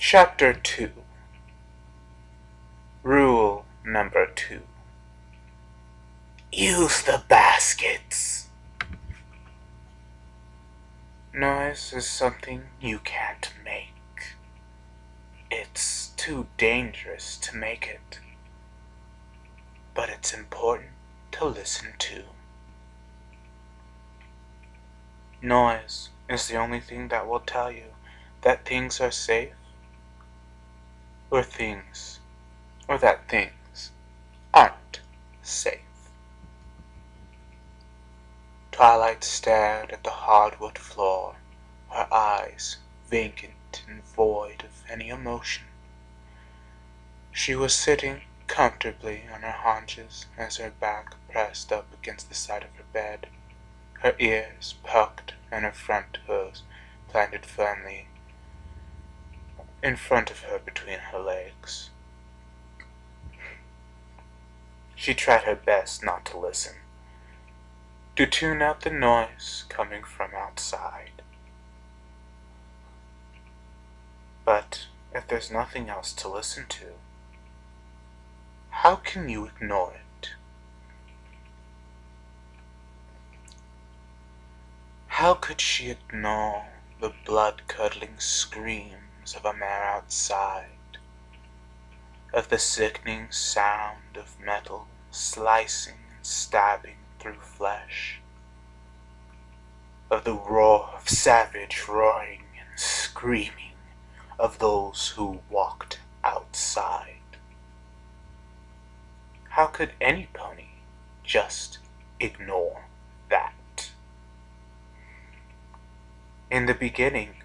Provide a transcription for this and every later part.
Chapter 2. Rule number 2. Use the baskets. Noise is something you can't make. It's too dangerous to make it. But it's important to listen to. Noise is the only thing that will tell you that things are safe, or that things aren't safe. Twilight stared at the hardwood floor, her eyes vacant and void of any emotion. She was sitting comfortably on her haunches as her back pressed up against the side of her bed, her ears pucked and her front toes planted firmly in front of her between her legs. She tried her best not to listen, to tune out the noise coming from outside. But if there's nothing else to listen to, how can you ignore it? How could she ignore the blood-curdling screams of a mare outside, of the sickening sound of metal slicing and stabbing through flesh, of the roar of savage roaring and screaming of those who walked outside? How could any pony just ignore that? In the beginning,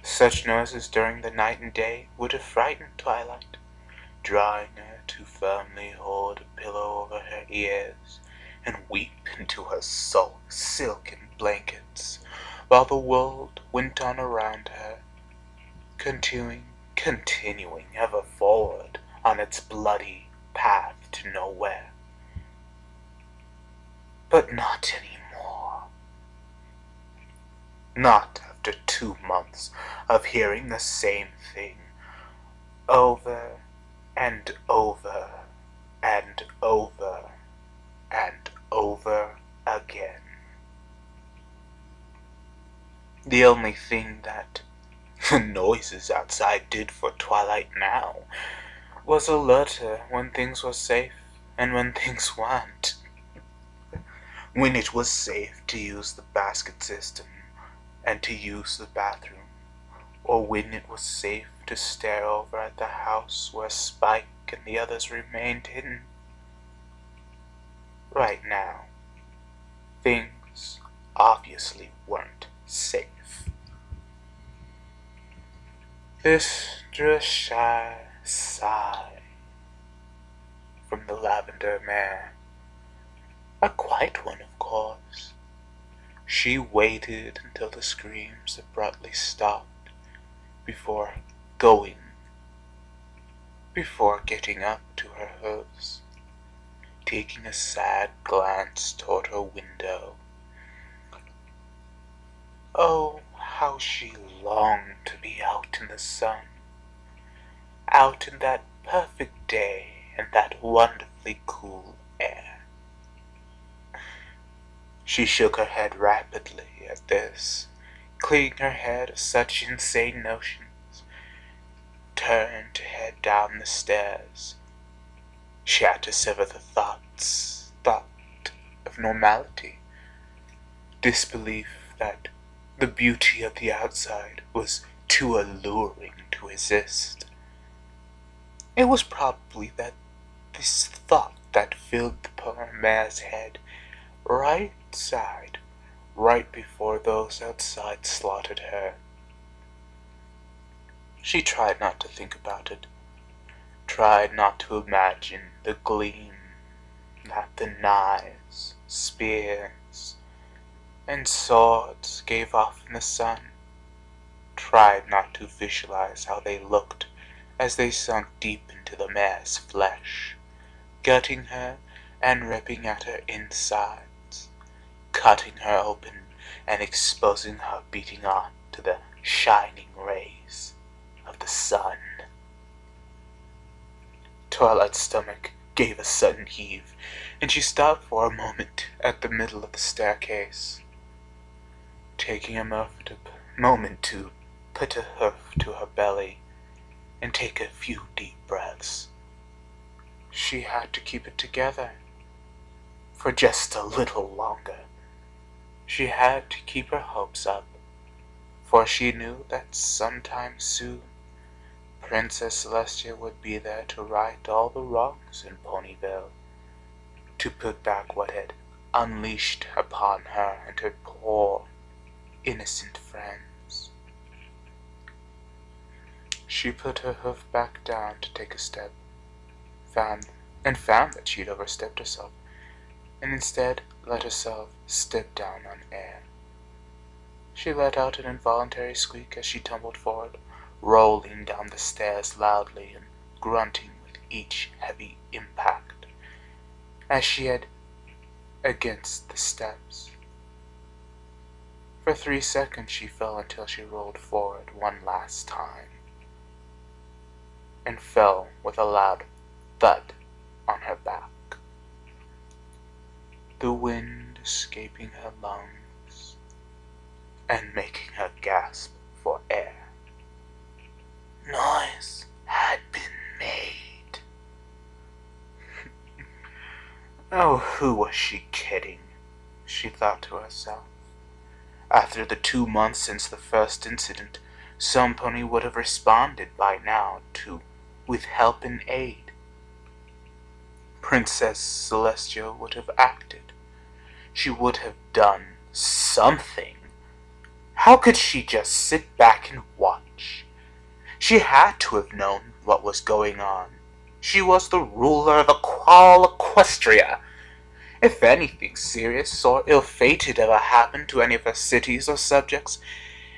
such noises during the night and day would have frightened Twilight, drawing her to firmly hold a pillow over her ears and weep into her silken blankets, while the world went on around her, continuing ever forward on its bloody path to nowhere. But not anymore. Not after 2 months of hearing the same thing over and over and over and over again. The only thing that the noises outside did for Twilight now was alert her when things were safe and when things weren't. When it was safe to use the basket system and to use the bathroom, or when it was safe to stare over at the house where Spike and the others remained hidden. Right now, things obviously weren't safe. This drew a shy sigh from the lavender mare. A quiet one, of course. She waited until the screams abruptly stopped before getting up to her hooves, taking a sad glance toward her window. Oh, how she longed to be out in the sun, out in that perfect day and that wonderfully cool air. She shook her head rapidly at this, clearing her head of such insane notions, turned to head down the stairs. She had to sever the thought of normality, disbelief that the beauty of the outside was too alluring to resist. It was probably this thought that filled the poor mare's head right before those outside slaughtered her. She tried not to think about it, tried not to imagine the gleam that the knives, spears, and swords gave off in the sun, tried not to visualize how they looked as they sunk deep into the mare's flesh, gutting her and ripping at her insides, cutting her open and exposing her beating on to the shining rays. of the sun. Twilight's stomach gave a sudden heave, and she stopped for a moment at the middle of the staircase, taking a moment to put a hoof to her belly and take a few deep breaths. She had to keep it together for just a little longer. She had to keep her hopes up, for she knew that sometime soon Princess Celestia would be there to right all the wrongs in Ponyville, to put back what had unleashed upon her and her poor, innocent friends. She put her hoof back down to take a step, found that she'd overstepped herself, and instead let herself step down on air. She let out an involuntary squeak as she tumbled forward, rolling down the stairs loudly and grunting with each heavy impact as she had against the steps. For 3 seconds she fell until she rolled forward one last time and fell with a loud thud on her back, the wind escaping her lungs and making her gasp for air. Noise had been made. Oh, who was she kidding? She thought to herself. After the 2 months since the first incident, some pony would have responded by now with help and aid. Princess Celestia would have acted. She would have done something. How could she just sit back and watch? She had to have known what was going on. She was the ruler of all Equestria. If anything serious or ill-fated ever happened to any of her cities or subjects,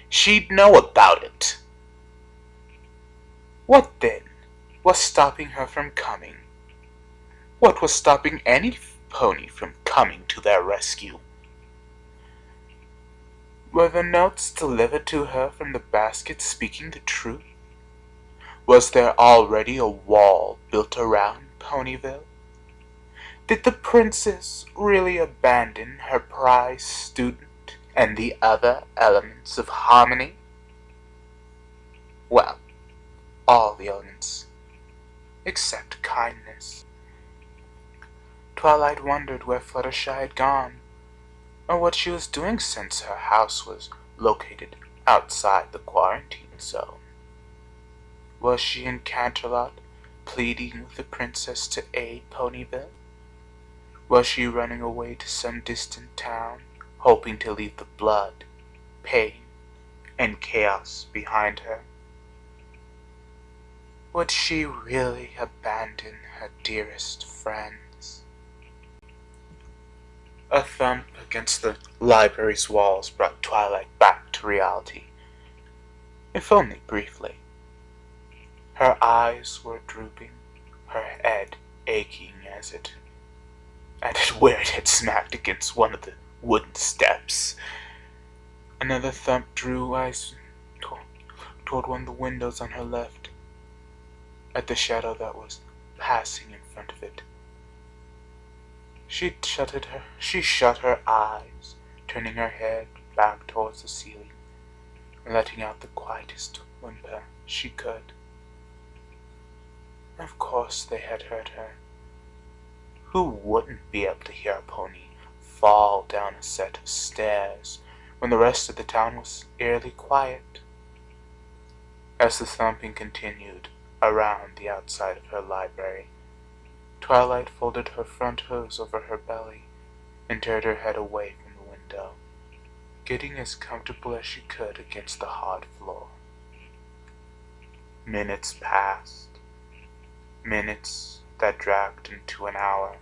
she'd know about it. What then was stopping her from coming? What was stopping any pony from coming to their rescue? Were the notes delivered to her from the basket speaking the truth? Was there already a wall built around Ponyville? Did the princess really abandon her prize student and the other elements of harmony? Well, all the elements, except kindness. Twilight wondered where Fluttershy had gone, or what she was doing since her house was located outside the quarantine zone. Was she in Canterlot, pleading with the princess to aid Ponyville? Was she running away to some distant town, hoping to leave the blood, pain, and chaos behind her? Would she really abandon her dearest friends? A thump against the library's walls brought Twilight back to reality, if only briefly. Her eyes were drooping, her head aching as it where it had smacked against one of the wooden steps. Another thump drew eyes toward one of the windows on her left, at the shadow that was passing in front of it. She shut her eyes, turning her head back towards the ceiling, and letting out the quietest whimper she could. Of course they had heard her. Who wouldn't be able to hear a pony fall down a set of stairs when the rest of the town was eerily quiet? As the thumping continued around the outside of her library, Twilight folded her front hooves over her belly and turned her head away from the window, getting as comfortable as she could against the hard floor. Minutes passed, minutes that dragged into an hour,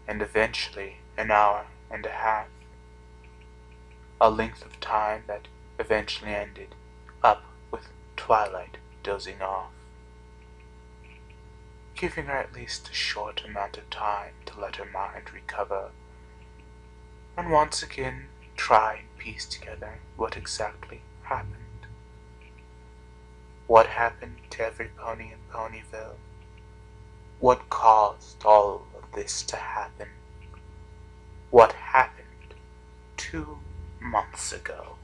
and eventually an hour and a half, a length of time that eventually ended up with Twilight dozing off, giving her at least a short amount of time to let her mind recover, and once again try and piece together what exactly happened. What happened to every pony in Ponyville? What caused all of this to happen? What happened 2 months ago?